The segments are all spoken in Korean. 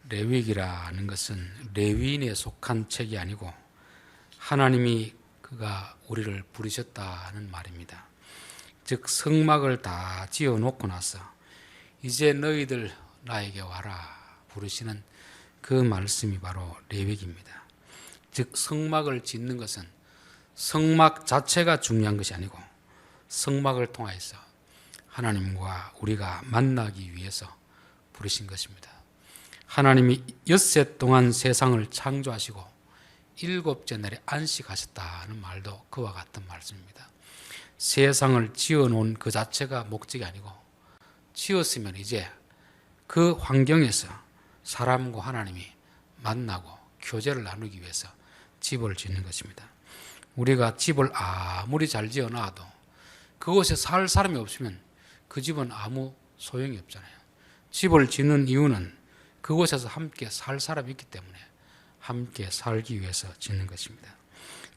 레위기라는 것은 레위인에 속한 책이 아니고 하나님이 그가 우리를 부르셨다는 말입니다. 즉 성막을 다 지어놓고 나서 이제 너희들 나에게 와라 부르시는 그 말씀이 바로 레위기입니다. 즉 성막을 짓는 것은 성막 자체가 중요한 것이 아니고 성막을 통해서 하나님과 우리가 만나기 위해서 부르신 것입니다. 하나님이 엿새 동안 세상을 창조하시고 일곱째 날에 안식하셨다는 말도 그와 같은 말씀입니다. 세상을 지어놓은 그 자체가 목적이 아니고 지었으면 이제 그 환경에서 사람과 하나님이 만나고 교제를 나누기 위해서 집을 짓는 것입니다. 우리가 집을 아무리 잘 지어놔도 그곳에 살 사람이 없으면 그 집은 아무 소용이 없잖아요. 집을 짓는 이유는 그곳에서 함께 살 사람이 있기 때문에 함께 살기 위해서 짓는 것입니다.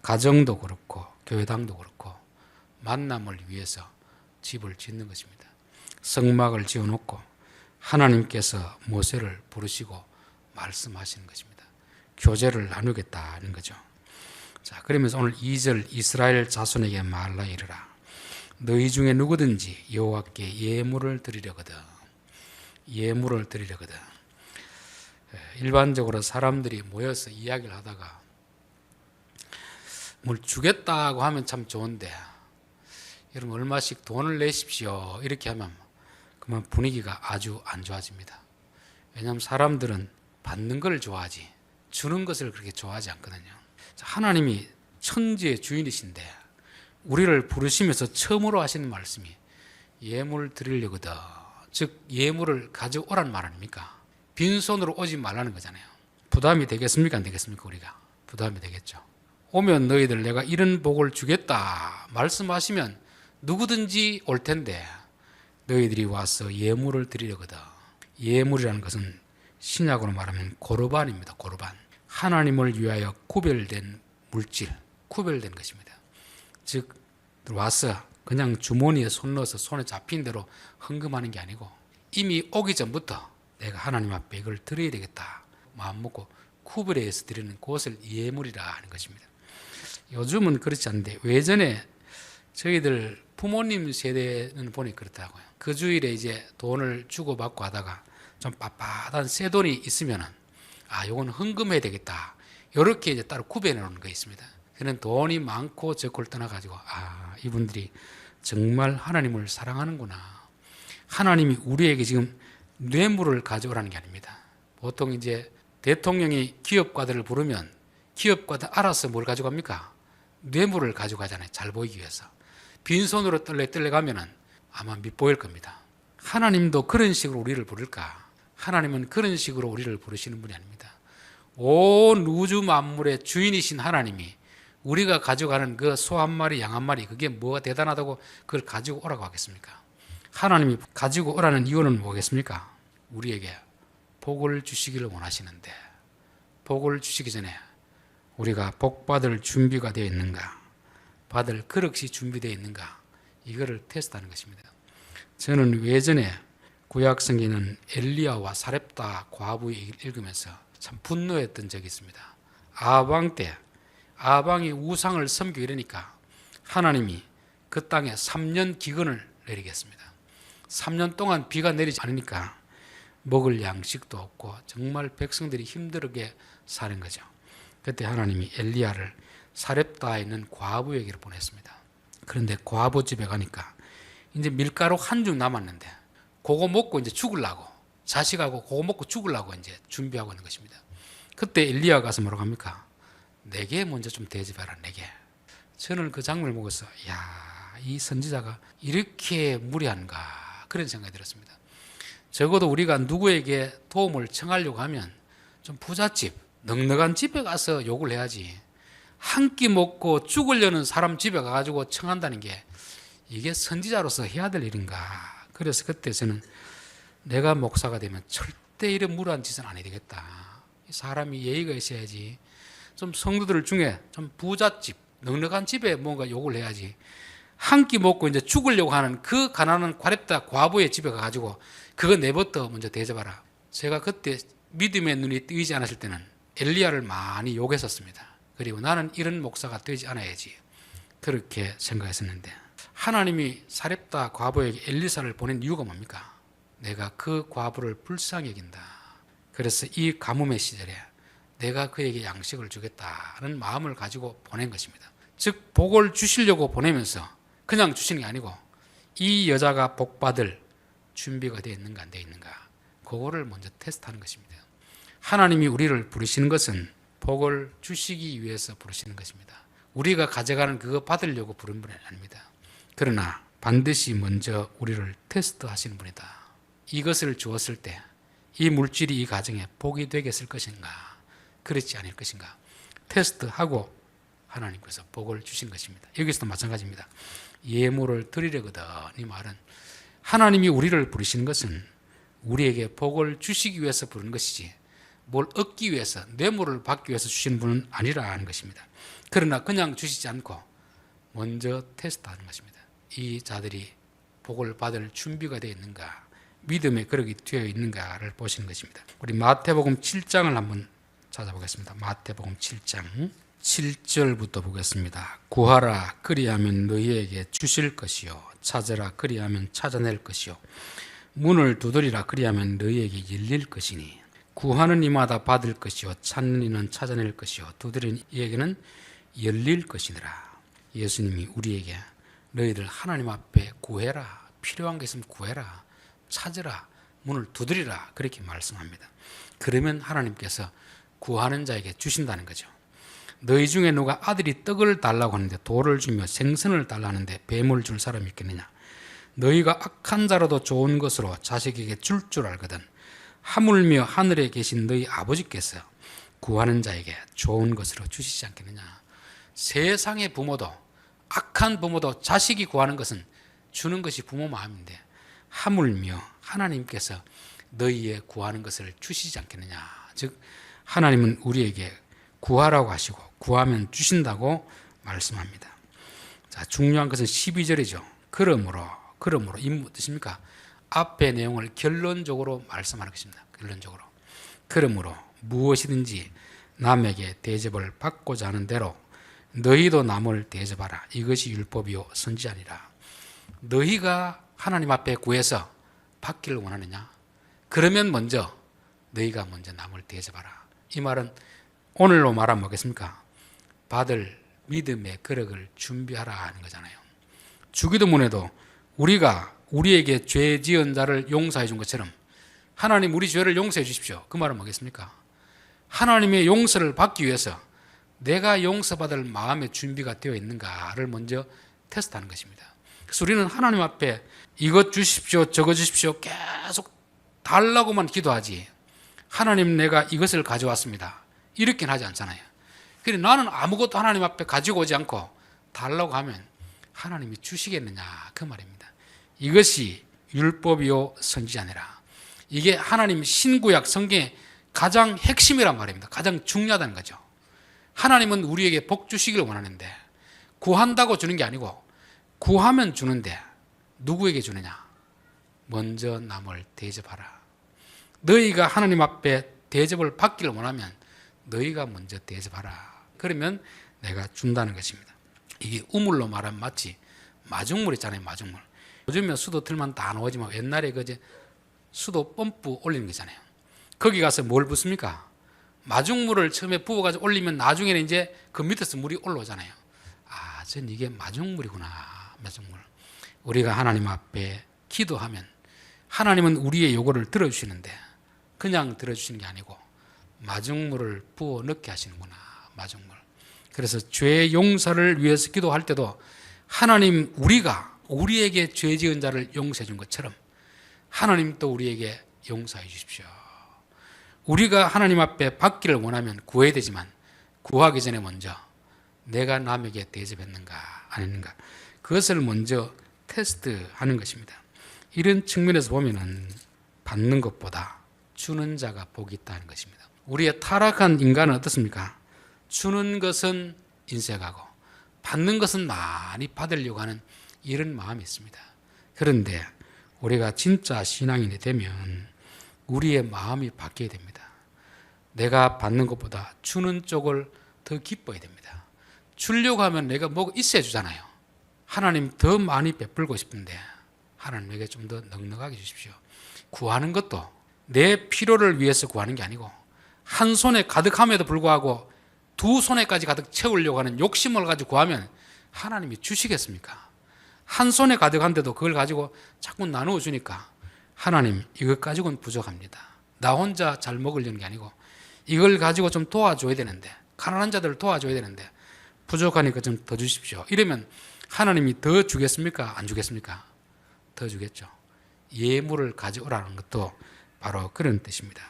가정도 그렇고 교회당도 그렇고 만남을 위해서 집을 짓는 것입니다. 성막을 지어놓고 하나님께서 모세를 부르시고 말씀하시는 것입니다. 교제를 나누겠다는 거죠. 자, 그러면서 오늘 2절 이스라엘 자손에게 말라 이르라. 너희 중에 누구든지 여호와께 예물을 드리려거든. 예물을 드리려거든. 일반적으로 사람들이 모여서 이야기를 하다가 뭘 주겠다고 하면 참 좋은데 여러분 얼마씩 돈을 내십시오 이렇게 하면 그만 분위기가 아주 안 좋아집니다. 왜냐하면 사람들은 받는 걸 좋아하지 주는 것을 그렇게 좋아하지 않거든요. 하나님이 천지의 주인이신데 우리를 부르시면서 처음으로 하시는 말씀이 예물 드리려거든. 즉 예물을 가져오라는 말 아닙니까? 빈손으로 오지 말라는 거잖아요. 부담이 되겠습니까? 안 되겠습니까? 우리가 부담이 되겠죠. 오면 너희들 내가 이런 복을 주겠다 말씀하시면 누구든지 올 텐데 너희들이 와서 예물을 드리려거든. 예물이라는 것은 신약으로 말하면 고르반입니다. 고르반. 하나님을 위하여 구별된 물질, 구별된 것입니다. 즉 와서 그냥 주머니에 손 넣어서 손에 잡힌 대로 헌금하는 게 아니고 이미 오기 전부터 내가 하나님 앞에 이걸 드려야 되겠다 마음 먹고 구별해서 드리는 그것을 예물이라 하는 것입니다. 요즘은 그렇지 않은데 예전에 저희들 부모님 세대는 보니 그렇더라고요. 그 주일에 이제 돈을 주고받고 하다가 좀 빳빳한 새 돈이 있으면은 요건 헌금해야 되겠다. 이렇게 이제 따로 구별해 놓는 거 있습니다. 그는 돈이 많고 적고를 떠나가지고 이분들이 정말 하나님을 사랑하는구나. 하나님이 우리에게 지금 뇌물을 가져오라는 게 아닙니다. 보통 이제 대통령이 기업가들을 부르면 기업가들 알아서 뭘 가져갑니까? 뇌물을 가져가잖아요. 잘 보이기 위해서. 빈손으로 떨레떨레 가면은 아마 밉보일 겁니다. 하나님도 그런 식으로 우리를 부를까? 하나님은 그런 식으로 우리를 부르시는 분이 아닙니다. 온 우주 만물의 주인이신 하나님이 우리가 가져가는 그 소 한 마리, 양 한 마리 그게 뭐가 대단하다고 그걸 가지고 오라고 하겠습니까? 하나님이 가지고 오라는 이유는 뭐겠습니까? 우리에게 복을 주시기를 원하시는데 복을 주시기 전에 우리가 복 받을 준비가 되어 있는가, 받을 그릇이 준비되어 있는가, 이거를 테스트하는 것입니다. 저는 예전에 구약 성경은 엘리야와 사렙다 과부 읽으면서 참 분노했던 적이 있습니다. 아방 때 아방이 우상을 섬기고 이러니까 하나님이 그 땅에 3년 기근을 내리겠습니다. 3년 동안 비가 내리지 않으니까 먹을 양식도 없고 정말 백성들이 힘들게 사는 거죠. 그때 하나님이 엘리야를 사렙다에 있는 과부에게로 보냈습니다. 그런데 과부 집에 가니까 이제 밀가루 한 줌 남았는데 그거 먹고 이제 죽으려고 자식하고 그거 먹고 죽으려고 이제 준비하고 있는 것입니다. 그때 엘리야가 가서 뭐라고 합니까? 내게 먼저 좀 대접해라. 내게. 저는 그 장면을 보고서 이 선지자가 이렇게 무리한가 그런 생각이 들었습니다. 적어도 우리가 누구에게 도움을 청하려고 하면 좀 부잣집, 넉넉한 집에 가서 욕을 해야지 한 끼 먹고 죽으려는 사람 집에 가가지고 청한다는 게 이게 선지자로서 해야 될 일인가. 그래서 그때 저는 내가 목사가 되면 절대 이런 무례한 짓은 안 해야 되겠다. 사람이 예의가 있어야지. 좀 성도들 중에 좀 부잣집, 넉넉한 집에 뭔가 욕을 해야지 한 끼 먹고 이제 죽으려고 하는 그 가난한 과렙다 과부의 집에 가가지고 그거 내버려 먼저 대접하라. 제가 그때 믿음의 눈이 뜨이지 않았을 때는 엘리야를 많이 욕했었습니다. 그리고 나는 이런 목사가 되지 않아야지 그렇게 생각했었는데, 하나님이 사렙다 과부에게 엘리사를 보낸 이유가 뭡니까? 내가 그 과부를 불쌍히 여긴다. 그래서 이 가뭄의 시절에 내가 그에게 양식을 주겠다는 마음을 가지고 보낸 것입니다. 즉 복을 주시려고 보내면서 그냥 주시는 게 아니고 이 여자가 복받을 준비가 되어 있는가 안 되어 있는가, 그거를 먼저 테스트하는 것입니다. 하나님이 우리를 부르시는 것은 복을 주시기 위해서 부르시는 것입니다. 우리가 가져가는 그거 받으려고 부른 분이 아닙니다. 그러나 반드시 먼저 우리를 테스트하시는 분이다. 이것을 주었을 때 이 물질이 이 가정에 복이 되겠을 것인가, 그렇지 않을 것인가 테스트하고 하나님께서 복을 주신 것입니다. 여기서도 마찬가지입니다. 예물을 드리려거든, 이 말은 하나님이 우리를 부르시는 것은 우리에게 복을 주시기 위해서 부르는 것이지 뭘 얻기 위해서, 뇌물을 받기 위해서 주시는 분은 아니라는 것입니다. 그러나 그냥 주시지 않고 먼저 테스트하는 것입니다. 이 자들이 복을 받을 준비가 되어 있는가, 믿음의 그릇이 되어 있는가를 보시는 것입니다. 우리 마태복음 7장을 한번 찾아보겠습니다. 마태복음 7장 7절부터 보겠습니다. 구하라 그리하면 너희에게 주실 것이요, 찾으라 그리하면 찾아낼 것이요, 문을 두드리라 그리하면 너희에게 열릴 것이니 구하는 이마다 받을 것이요, 찾는 이는 찾아낼 것이요, 두드리는 이에게는 열릴 것이니라. 예수님이 우리에게 너희들 하나님 앞에 구해라, 필요한 게 있으면 구해라, 찾으라, 문을 두드리라, 그렇게 말씀합니다. 그러면 하나님께서 구하는 자에게 주신다는 거죠. 너희 중에 누가 아들이 떡을 달라고 하는데 돌을 주며 생선을 달라는데 뱀을 줄 사람이 있겠느냐? 너희가 악한 자라도 좋은 것으로 자식에게 줄 알거든 하물며 하늘에 계신 너희 아버지께서 구하는 자에게 좋은 것으로 주시지 않겠느냐? 세상의 부모도, 악한 부모도 자식이 구하는 것은 주는 것이 부모 마음인데 하물며 하나님께서 너희의 구하는 것을 주시지 않겠느냐? 즉 하나님은 우리에게 구하라고 하시고 구하면 주신다고 말씀합니다. 자, 중요한 것은 12절이죠. 그러므로 이 뜻입니까? 앞의 내용을 결론적으로 말씀하는 것입니다. 결론적으로. 그러므로 무엇이든지 남에게 대접을 받고자 하는 대로 너희도 남을 대접하라. 이것이 율법이요 선지자니라. 너희가 하나님 앞에 구해서 받기를 원하느냐? 그러면 너희가 먼저 남을 대접하라. 이 말은 오늘로 말하면 뭐겠습니까? 받을 믿음의 그릇을 준비하라 하는 거잖아요. 주기도문에도 우리가 우리에게 죄 지은 자를 용서해 준 것처럼 하나님 우리 죄를 용서해 주십시오. 그 말은 뭐겠습니까? 하나님의 용서를 받기 위해서 내가 용서받을 마음의 준비가 되어 있는가를 먼저 테스트하는 것입니다. 그래서 우리는 하나님 앞에 이것 주십시오, 저것 주십시오 계속 달라고만 기도하지, 하나님 내가 이것을 가져왔습니다 이렇게는 하지 않잖아요. 그래서 나는 아무것도 하나님 앞에 가지고 오지 않고 달라고 하면 하나님이 주시겠느냐, 그 말입니다. 이것이 율법이요 선지자니라. 이게 하나님 신구약 성경의 가장 핵심이란 말입니다. 가장 중요하다는 거죠. 하나님은 우리에게 복 주시기를 원하는데 구한다고 주는 게 아니고 구하면 주는데 누구에게 주느냐? 먼저 남을 대접하라. 너희가 하나님 앞에 대접을 받기를 원하면 너희가 먼저 대접하라. 그러면 내가 준다는 것입니다. 이게 우물로 말하면 마치 마중물 있잖아요. 마중물. 요즘에 수도 틀면 다 나오지만 옛날에 그제 수도 펌프 올리는 거잖아요. 거기 가서 뭘 붓습니까? 마중물을 처음에 부어가지고 올리면 나중에는 이제 그 밑에서 물이 올라오잖아요. 아, 전 이게 마중물이구나. 마중물. 우리가 하나님 앞에 기도하면 하나님은 우리의 요구를 들어주시는데 그냥 들어주시는 게 아니고 마중물을 부어 넣게 하시는구나. 마중물. 그래서 죄 용서를 위해서 기도할 때도 하나님 우리가 우리에게 죄 지은 자를 용서해 준 것처럼 하나님 또 우리에게 용서해 주십시오. 우리가 하나님 앞에 받기를 원하면 구해야 되지만 구하기 전에 먼저 내가 남에게 대접했는가 안 했는가 그것을 먼저 테스트하는 것입니다. 이런 측면에서 보면은 받는 것보다 주는 자가 복이 있다는 것입니다. 우리의 타락한 인간은 어떻습니까? 주는 것은 인색하고 받는 것은 많이 받으려고 하는 이런 마음이 있습니다. 그런데 우리가 진짜 신앙인이 되면 우리의 마음이 바뀌어야 됩니다. 내가 받는 것보다 주는 쪽을 더 기뻐해야 됩니다. 주려고 하면 내가 뭐가 있어야 주잖아요. 하나님 더 많이 베풀고 싶은데 하나님에게 좀 더 넉넉하게 주십시오. 구하는 것도 내 필요를 위해서 구하는 게 아니고 한 손에 가득함에도 불구하고 두 손에까지 가득 채우려고 하는 욕심을 가지고 구하면 하나님이 주시겠습니까? 한 손에 가득한데도 그걸 가지고 자꾸 나누어 주니까 하나님 이것 가지고는 부족합니다. 나 혼자 잘 먹으려는 게 아니고 이걸 가지고 좀 도와줘야 되는데, 가난한 자들을 도와줘야 되는데 부족하니까 좀 더 주십시오. 이러면 하나님이 더 주겠습니까? 안 주겠습니까? 더 주겠죠. 예물을 가져오라는 것도 바로 그런 뜻입니다.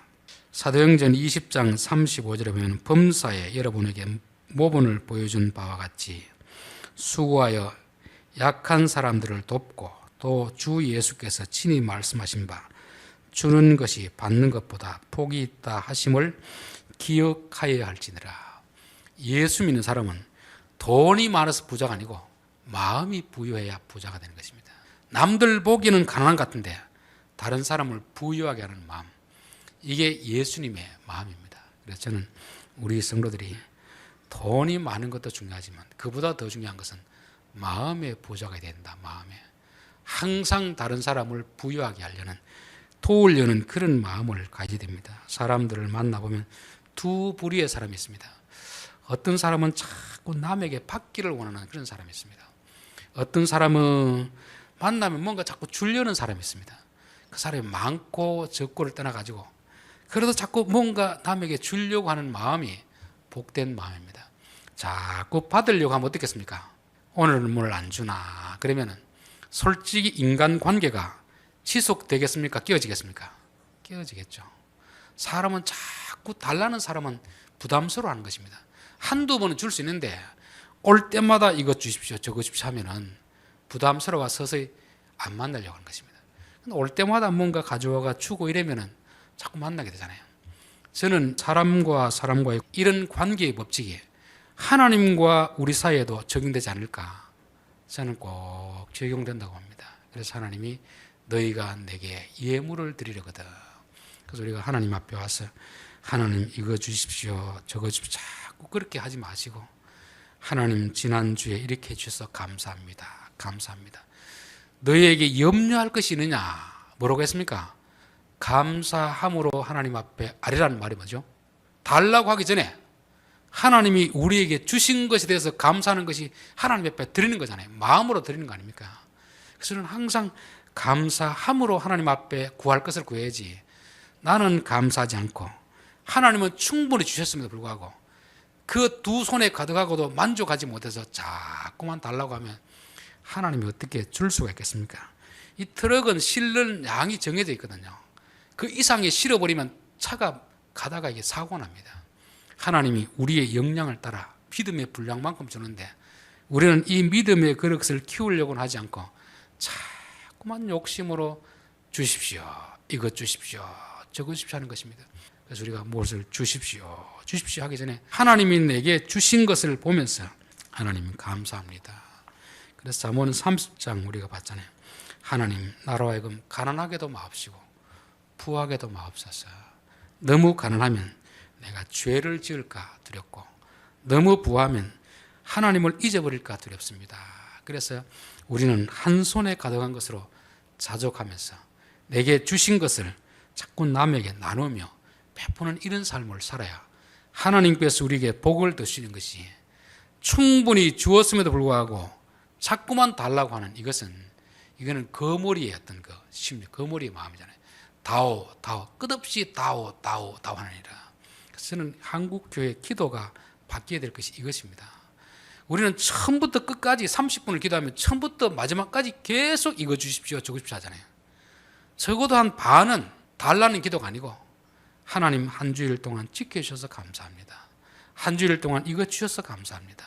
사도행전 20장 35절에 보면 범사에 여러분에게 모본을 보여준 바와 같이 수고하여 약한 사람들을 돕고 또 주 예수께서 친히 말씀하신 바 주는 것이 받는 것보다 복이 있다 하심을 기억하여야 할지니라. 예수 믿는 사람은 돈이 많아서 부자가 아니고 마음이 부유해야 부자가 되는 것입니다. 남들 보기는 가난한 것 같은데 다른 사람을 부유하게 하는 마음, 이게 예수님의 마음입니다. 그래서 저는 우리 성도들이 돈이 많은 것도 중요하지만 그보다 더 중요한 것은 마음의 부자가 된다. 마음에 항상 다른 사람을 부유하게 하려는, 도우려는 그런 마음을 가지게 됩니다. 사람들을 만나보면 두 부류의 사람이 있습니다. 어떤 사람은 자꾸 남에게 받기를 원하는 그런 사람이 있습니다. 어떤 사람은 만나면 뭔가 자꾸 주려는 사람이 있습니다. 그 사람이 많고 적고를 떠나가지고 그래도 자꾸 뭔가 남에게 주려고 하는 마음이 복된 마음입니다. 자꾸 받으려고 하면 어떻겠습니까? 오늘은 뭘 안 주나 그러면은 솔직히 인간관계가 지속되겠습니까? 깨어지겠습니까? 깨어지겠죠. 사람은 자꾸 달라는 사람은 부담스러워하는 것입니다. 한두 번은 줄 수 있는데 올 때마다 이것 주십시오 저것 주십시오 하면은 부담스러워 서서히 안 만나려고 하는 것입니다. 근데 올 때마다 뭔가 가져와가 주고 이러면은 자꾸 만나게 되잖아요. 저는 사람과 사람과의 이런 관계의 법칙이 하나님과 우리 사이에도 적용되지 않을까, 저는 꼭 적용된다고 합니다. 그래서 하나님이 너희가 내게 예물을 드리려거든. 그래서 우리가 하나님 앞에 와서 하나님 이거 주십시오 저거 주십시오 자꾸 그렇게 하지 마시고, 하나님 지난주에 이렇게 해주셔서 감사합니다. 감사합니다. 너희에게 염려할 것이 있느냐? 뭐라고 했습니까? 감사함으로 하나님 앞에 아뢰라는 말이 뭐죠? 달라고 하기 전에 하나님이 우리에게 주신 것에 대해서 감사하는 것이 하나님 앞에 드리는 거잖아요. 마음으로 드리는 거 아닙니까? 그래서 저는 항상 감사함으로 하나님 앞에 구할 것을 구해야지, 나는 감사하지 않고 하나님은 충분히 주셨음에도 불구하고 그 두 손에 가득하고도 만족하지 못해서 자꾸만 달라고 하면 하나님이 어떻게 줄 수가 있겠습니까? 이 트럭은 실는 양이 정해져 있거든요. 그 이상에 실어버리면 차가 가다가 이게 사고가 납니다. 하나님이 우리의 역량을 따라 믿음의 분량만큼 주는데 우리는 이 믿음의 그릇을 키우려고는 하지 않고 자꾸만 욕심으로 주십시오 이것 주십시오 저것 주십시오 하는 것입니다. 그래서 우리가 무엇을 주십시오 주십시오 하기 전에 하나님이 내게 주신 것을 보면서 하나님 감사합니다. 그래서 잠언 30장 우리가 봤잖아요. 하나님 나로 하여금 가난하게도 마옵시고 부하게도 마옵소서. 너무 가난하면 내가 죄를 지을까 두렵고 너무 부하면 하나님을 잊어버릴까 두렵습니다. 그래서 우리는 한 손에 가득한 것으로 자족하면서 내게 주신 것을 자꾸 남에게 나누며 베푸는 이런 삶을 살아야 하나님께서 우리에게 복을 주시는 것이, 충분히 주었음에도 불구하고 자꾸만 달라고 하는 이거는 거머리의 어떤 그 심리, 거머리의 마음이잖아요. 다오 끝없이 다오 하느니라. 그래서 저는 한국 교회 기도가 바뀌어야 될 것이 이것입니다. 우리는 처음부터 끝까지 30분을 기도하면 처음부터 마지막까지 계속 이거 주십시오 저거 주십시오 하잖아요. 적어도 한 반은 달라는 기도가 아니고 하나님 한 주일 동안 지켜주셔서 감사합니다. 한 주일 동안 이거 주셔서 감사합니다.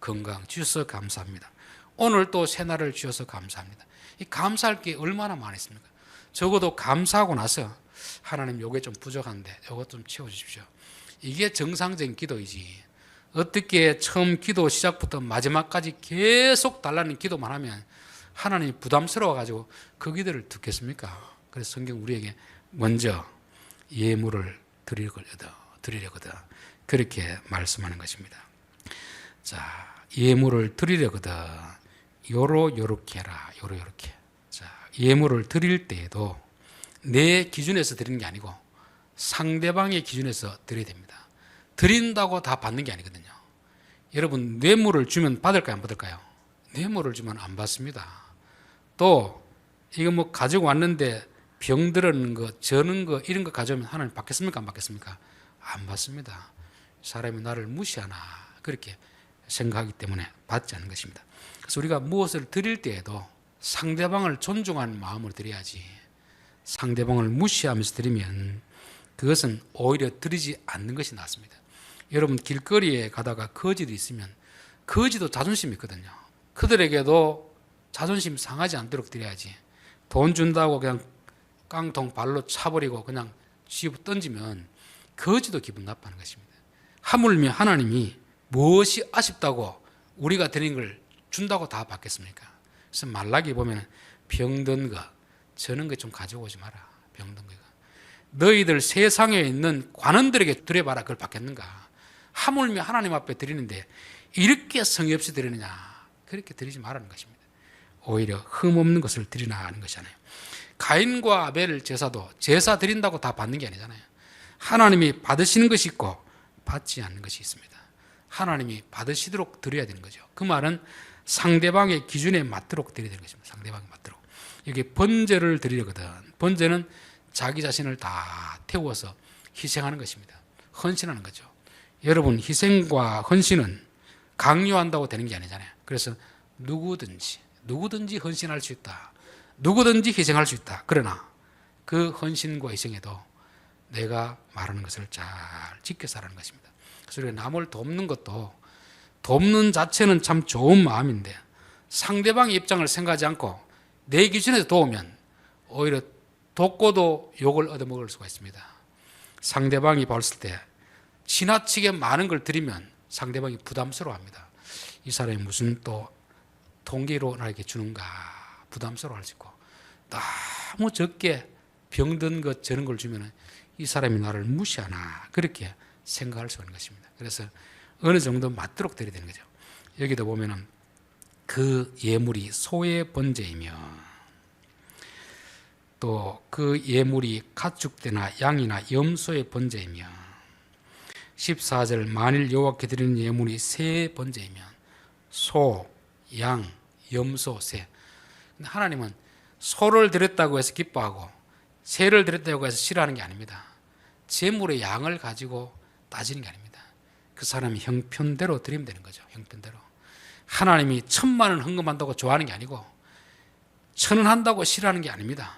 건강 주셔서 감사합니다. 오늘 또 새날을 주셔서 감사합니다. 이 감사할 게 얼마나 많습니까? 적어도 감사하고 나서 하나님 요게 좀 부족한데 요것 좀 채워주십시오. 이게 정상적인 기도이지, 어떻게 처음 기도 시작부터 마지막까지 계속 달라는 기도만 하면 하나님이 부담스러워가지고 그 기도를 듣겠습니까? 그래서 성경 우리에게 먼저 예물을 드리려거든 드리려거든. 그렇게 말씀하는 것입니다. 자, 예물을 드리려거든. 요렇게 해라. 요렇게. 자, 예물을 드릴 때에도 내 기준에서 드리는 게 아니고 상대방의 기준에서 드려야 됩니다. 드린다고 다 받는 게 아니거든요. 여러분, 뇌물을 주면 받을까요, 안 받을까요? 뇌물을 주면 안 받습니다. 또 이거 뭐 가지고 왔는데 병 들었는 거, 저는 거, 이런 거 가져오면 하나님 받겠습니까, 안 받겠습니까? 안 받습니다. 사람이 나를 무시하나 그렇게 생각하기 때문에 받지 않는 것입니다. 그래서 우리가 무엇을 드릴 때에도 상대방을 존중하는 마음으로 드려야지, 상대방을 무시하면서 드리면 그것은 오히려 드리지 않는 것이 낫습니다. 여러분, 길거리에 가다가 거지도 있으면 거지도 자존심이 있거든요. 그들에게도 자존심 상하지 않도록 드려야지, 돈 준다고 그냥 깡통 발로 차버리고 그냥 쥐어 던지면 거지도 기분 나빠하는 것입니다. 하물며 하나님이 무엇이 아쉽다고 우리가 드린 걸 준다고 다 받겠습니까? 그래서 말라기 보면 병든 거, 저는 거 좀 가져오지 마라. 병든 거. 너희들 세상에 있는 관원들에게 드려봐라. 그걸 받겠는가? 하물며 하나님 앞에 드리는데 이렇게 성의 없이 드리느냐? 그렇게 드리지 말라는 것입니다. 오히려 흠없는 것을 드리나 하는 것이잖아요. 가인과 아벨 제사도 제사 드린다고 다 받는 게 아니잖아요. 하나님이 받으시는 것이 있고 받지 않는 것이 있습니다. 하나님이 받으시도록 드려야 되는 거죠. 그 말은 상대방의 기준에 맞도록 드려야 되는 것입니다. 상대방에 맞도록. 여기 번제를 드리려거든. 번제는 자기 자신을 다 태워서 희생하는 것입니다. 헌신하는 거죠. 여러분, 희생과 헌신은 강요한다고 되는 게 아니잖아요. 그래서 누구든지 헌신할 수 있다. 누구든지 희생할 수 있다. 그러나 그 헌신과 희생에도 내가 말하는 것을 잘 지켜 살라는 것입니다. 그래서 우리가 남을 돕는 것도, 돕는 자체는 참 좋은 마음인데 상대방의 입장을 생각하지 않고 내 기준에서 도우면 오히려 돕고도 욕을 얻어먹을 수가 있습니다. 상대방이 봤을 때 지나치게 많은 걸 드리면 상대방이 부담스러워합니다. 이 사람이 무슨 또 통기로 나에게 주는가 부담스러워할 수 있고, 너무 적게 병든 것 저런 걸 주면 이 사람이 나를 무시하나 그렇게 생각할 수 있는 것입니다. 그래서 어느 정도 맞도록 드려야 되는 거죠. 여기도 보면은 그 예물이 소의 번제이며 또 그 예물이 가축대나 양이나 염소의 번제이며 14절 만일 여호와께 드리는 예물이 새 번제이면 소, 양, 염소, 새. 하나님은 소를 드렸다고 해서 기뻐하고 새를 드렸다고 해서 싫어하는 게 아닙니다. 제물의 양을 가지고 따지는 게 아닙니다. 그 사람이 형편대로 드리면 되는 거죠. 형편대로. 하나님이 1,000만 원 헌금한다고 좋아하는 게 아니고 1,000원 한다고 싫어하는 게 아닙니다.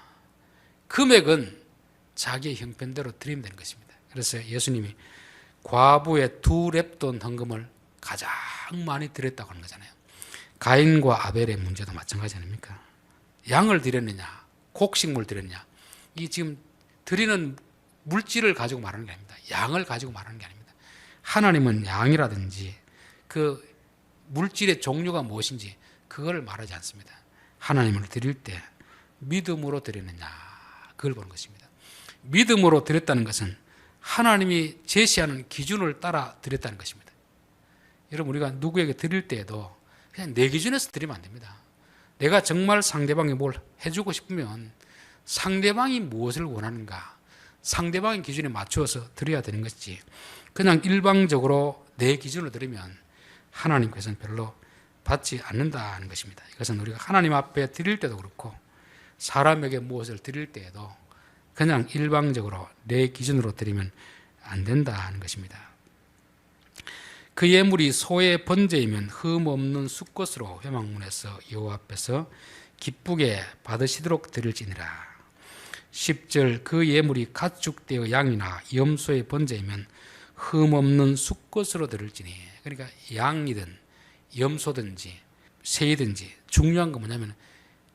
금액은 자기의 형편대로 드리면 되는 것입니다. 그래서 예수님이 과부의 2렙돈 헌금을 가장 많이 드렸다고 하는 거잖아요. 가인과 아벨의 문제도 마찬가지 아닙니까? 양을 드렸느냐, 곡식물 드렸느냐, 이 지금 드리는 물질을 가지고 말하는 게 아닙니다. 양을 가지고 말하는 게 아닙니다. 하나님은 양이라든지 그 물질의 종류가 무엇인지 그걸 말하지 않습니다. 하나님을 드릴 때 믿음으로 드리느냐, 그걸 보는 것입니다. 믿음으로 드렸다는 것은 하나님이 제시하는 기준을 따라 드렸다는 것입니다. 여러분, 우리가 누구에게 드릴 때에도 그냥 내 기준에서 드리면 안 됩니다. 내가 정말 상대방이 뭘 해주고 싶으면 상대방이 무엇을 원하는가, 상대방의 기준에 맞추어서 드려야 되는 것이지, 그냥 일방적으로 내 기준으로 드리면 하나님께서는 별로 받지 않는다는 것입니다. 이것은 우리가 하나님 앞에 드릴 때도 그렇고 사람에게 무엇을 드릴 때에도 그냥 일방적으로 내 기준으로 드리면 안 된다는 것입니다. 그 예물이 소의 번제이면 흠 없는 수것으로 회막문에서 여호와 앞에서 기쁘게 받으시도록 드릴지니라. 10절 그 예물이 가축되어 양이나 염소의 번제이면 흠 없는 수것으로 드릴지니. 그러니까 양이든 염소든지 새이든지 중요한 건 뭐냐면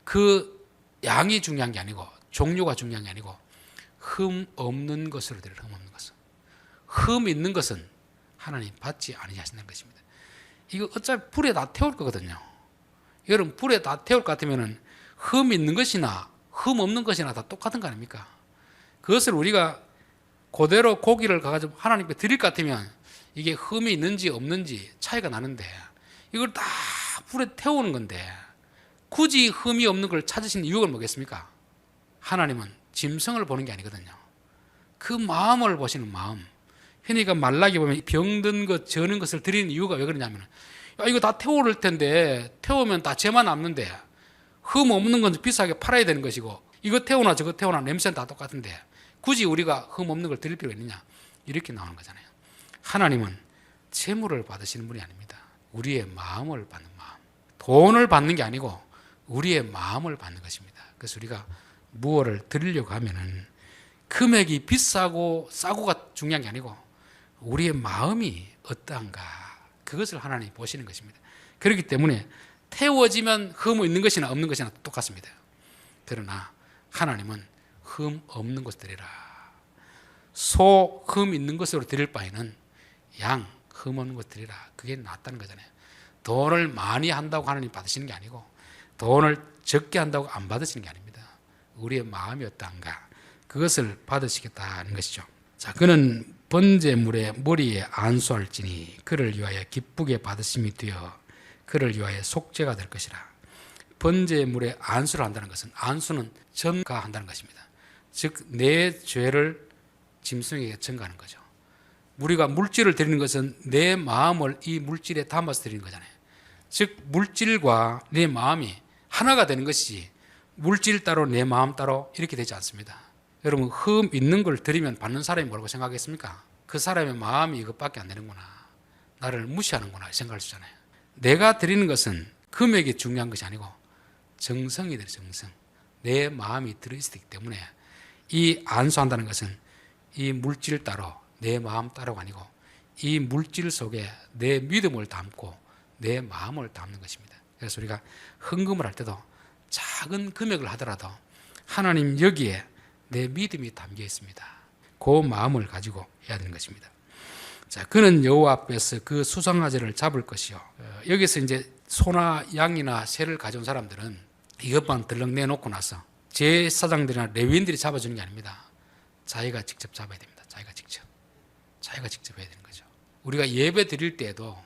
그 양이 중요한 게 아니고 종류가 중요한 게 아니고 흠 없는 것으로 드릴, 흠 없는 것은. 흠 있는 것은 하나님 받지 아니하신다는 것입니다. 이거 어차피 불에 다 태울 거거든요. 여러분, 불에 다 태울 것 같으면 흠 있는 것이나 흠 없는 것이나 다 똑같은 거 아닙니까? 그것을 우리가 그대로 고기를 가가지고 하나님께 드릴 것 같으면 이게 흠이 있는지 없는지 차이가 나는데 이걸 다 불에 태우는 건데 굳이 흠이 없는 걸 찾으시는 이유가 뭐겠습니까? 하나님은 짐승을 보는 게 아니거든요. 그 마음을 보시는 마음. 그러니까 말라기 보면 병든 것, 저는 것을 드리는 이유가 왜 그러냐면 이거 다 태울 텐데 태우면 다 죄만 남는데 흠 없는 건 비싸게 팔아야 되는 것이고 이거 태우나 저거 태우나 냄새는 다 똑같은데 굳이 우리가 흠 없는 걸 드릴 필요가 있느냐 이렇게 나오는 거잖아요. 하나님은 재물을 받으시는 분이 아닙니다. 우리의 마음을 받는 마음. 돈을 받는 게 아니고 우리의 마음을 받는 것입니다. 그래서 우리가 무엇을 드리려고 하면은 금액이 비싸고 싸고가 중요한 게 아니고 우리의 마음이 어떠한가 그것을 하나님이 보시는 것입니다. 그렇기 때문에 태워지면 흠 있는 것이나 없는 것이나 똑같습니다. 그러나 하나님은 흠 없는 것을 드리라. 소 흠 있는 것으로 드릴 바에는 양 흠 없는 것 드리라. 그게 낫다는 거잖아요. 돈을 많이 한다고 하나님 받으시는 게 아니고 돈을 적게 한다고 안 받으시는 게 아닙니다. 우리의 마음이 어떠한가 그것을 받으시겠다는 것이죠. 자, 그는 번제물의 머리에 안수할지니 그를 위하여 기쁘게 받으심이 되어 그를 위하여 속죄가 될 것이라. 번제물에 안수를 한다는 것은 안수는 전가한다는 것입니다. 즉 내 죄를 짐승에게 전가하는 거죠. 우리가 물질을 드리는 것은 내 마음을 이 물질에 담아서 드리는 거잖아요. 즉 물질과 내 마음이 하나가 되는 것이지 물질 따로 내 마음 따로 이렇게 되지 않습니다. 여러분 흠 있는 걸 드리면 받는 사람이 뭐라고 생각하겠습니까? 그 사람의 마음이 이것밖에 안 되는구나, 나를 무시하는구나 생각할 수 있잖아요. 내가 드리는 것은 금액이 중요한 것이 아니고 정성이 돼요. 정성. 내 마음이 들어있기 때문에 이 안수한다는 것은 이 물질 따로 내 마음 따로가 아니고 이 물질 속에 내 믿음을 담고 내 마음을 담는 것입니다. 그래서 우리가 헌금을 할 때도 작은 금액을 하더라도 하나님 여기에 내 믿음이 담겨 있습니다. 그 마음을 가지고 해야 되는 것입니다. 자, 그는 여호와 앞에서 그 수송아지를 잡을 것이요. 여기서 이제 소나 양이나 새를 가져온 사람들은 이것만 들렁 내놓고 나서 제사장들이나 레위인들이 잡아주는 게 아닙니다. 자기가 직접 잡아야 됩니다. 자기가 직접 해야 되는 거죠. 우리가 예배 드릴 때에도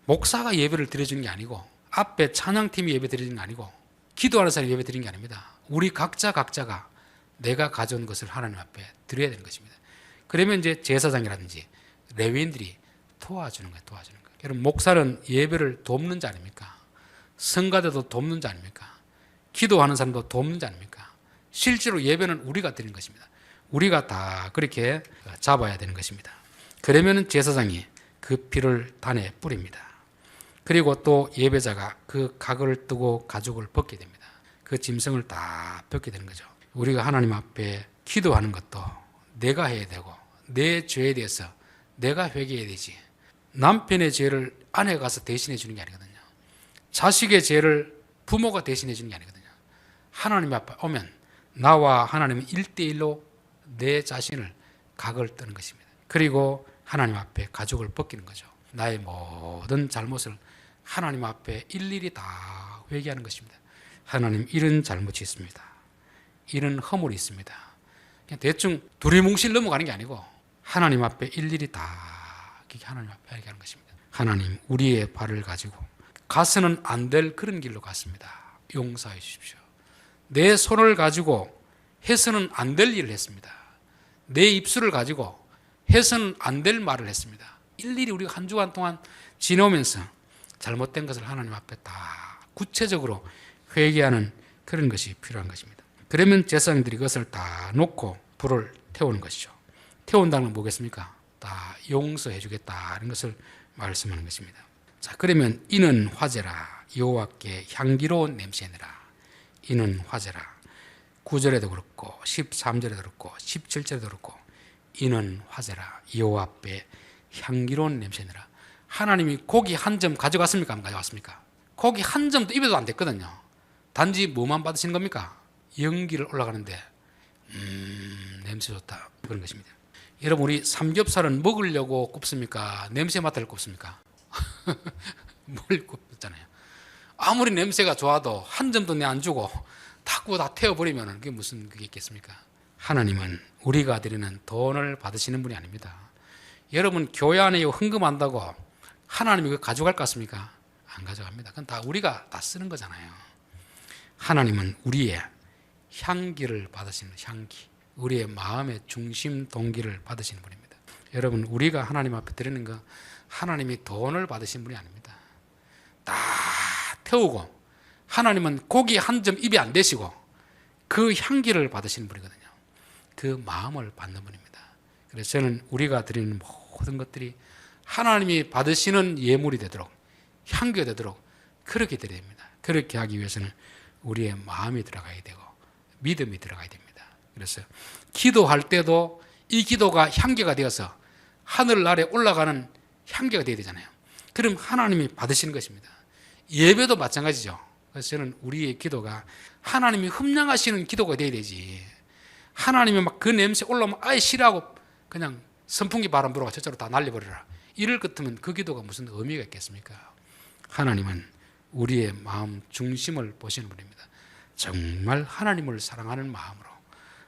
목사가 예배를 드려주는 게 아니고 앞에 찬양팀이 예배 드리는 게 아니고 기도하는 사람이 예배 드리는 게 아닙니다. 우리 각자가 내가 가져온 것을 하나님 앞에 드려야 되는 것입니다. 그러면 이제 제사장이라든지 레위인들이 도와주는 거예요. 여러분 목사는 예배를 돕는 자 아닙니까? 성가대도 돕는 자 아닙니까? 기도하는 사람도 돕는 자 아닙니까? 실제로 예배는 우리가 드리는 것입니다. 우리가 다 그렇게 잡아야 되는 것입니다. 그러면 제사장이 그 피를 단에 뿌립니다. 그리고 또 예배자가 그 각을 뜨고 가죽을 벗게 됩니다. 그 짐승을 다 벗게 되는 거죠. 우리가 하나님 앞에 기도하는 것도 내가 해야 되고 내 죄에 대해서 내가 회개해야 되지, 남편의 죄를 아내가 가서 대신해 주는 게 아니거든요. 자식의 죄를 부모가 대신해 주는 게 아니거든요. 하나님 앞에 오면 나와 하나님은 1대1로 내 자신을 각을 뜨는 것입니다. 그리고 하나님 앞에 가죽을 벗기는 거죠. 나의 모든 잘못을 하나님 앞에 일일이 다 회개하는 것입니다. 하나님, 이런 잘못이 있습니다. 이런 허물이 있습니다. 그냥 대충 두리뭉실 넘어가는 게 아니고 하나님 앞에 일일이 다 하나님 앞에 회개하는 것입니다. 하나님, 우리의 발을 가지고 가서는 안 될 그런 길로 갔습니다. 용서해 주십시오. 내 손을 가지고 해서는 안 될 일을 했습니다. 내 입술을 가지고 해서는 안 될 말을 했습니다. 일일이 우리가 한 주간 동안 지내오면서 잘못된 것을 하나님 앞에 다 구체적으로 회개하는 그런 것이 필요한 것입니다. 그러면 제사장들이 그것을 다 놓고 불을 태우는 것이죠. 태운다는 건 뭐겠습니까? 다 용서해 주겠다는 것을 말씀하는 것입니다. 자, 그러면 이는 화제라, 여호와께 향기로운 냄새니라. 이는 화제라. 9절에도 그렇고 13절에도 그렇고 17절에도 그렇고 이는 화제라, 여호와 앞에 향기로운 냄새니라. 하나님이 고기 한 점 가져갔습니까? 안 가져갔습니까? 고기 한 점도 입에도 안 됐거든요. 단지 뭐만 받으시는 겁니까? 연기를 올라가는데 냄새 좋다, 그런 것입니다. 여러분, 우리 삼겹살은 먹으려고 굽습니까? 냄새 맡으려고 굽습니까? 뭘 굽잖아요. 아무리 냄새가 좋아도 한 점도 내 안 주고 다 태워버리면 그게 무슨 그게 있겠습니까? 하나님은 우리가 드리는 돈을 받으시는 분이 아닙니다. 여러분 교회 안에 헌금한다고 하나님이 그거 가져갈 것 같습니까? 안 가져갑니다. 그건 다 우리가 다 쓰는 거잖아요. 하나님은 우리의 향기를 받으시는 향기, 우리의 마음의 중심 동기를 받으시는 분입니다. 여러분 우리가 하나님 앞에 드리는 거 하나님이 돈을 받으신 분이 아닙니다. 다 태우고 하나님은 고기 한 점 입에 안 대시고 그 향기를 받으시는 분이거든요. 그 마음을 받는 분입니다. 그래서 저는 우리가 드리는 모든 것들이 하나님이 받으시는 예물이 되도록 향기가 되도록 그렇게 드려야 됩니다. 그렇게 하기 위해서는 우리의 마음이 들어가야 되고 믿음이 들어가야 됩니다. 그래서 기도할 때도 이 기도가 향기가 되어서 하늘나라에 올라가는 향기가 되어야 되잖아요. 그럼 하나님이 받으시는 것입니다. 예배도 마찬가지죠. 그래서 저는 우리의 기도가 하나님이 흠양하시는 기도가 되어야 되지, 하나님이 막 그 냄새 올라오면 아예 싫어하고 그냥 선풍기 바람 불어가 저쪽으로 다 날려버려라 이럴 것 같으면 그 기도가 무슨 의미가 있겠습니까? 하나님은 우리의 마음 중심을 보시는 분입니다. 정말 하나님을 사랑하는 마음으로,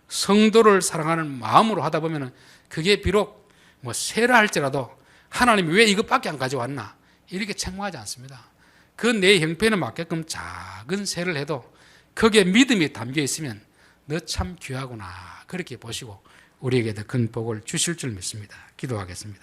성도를 사랑하는 마음으로 하다 보면 그게 비록 뭐 세라 할지라도 하나님이 왜 이것밖에 안 가져왔나 이렇게 책망하지 않습니다. 그 내 형편에 맞게끔 작은 세를 해도 거기에 믿음이 담겨 있으면 너 참 귀하구나 그렇게 보시고 우리에게 더 큰 복을 주실 줄 믿습니다. 기도하겠습니다.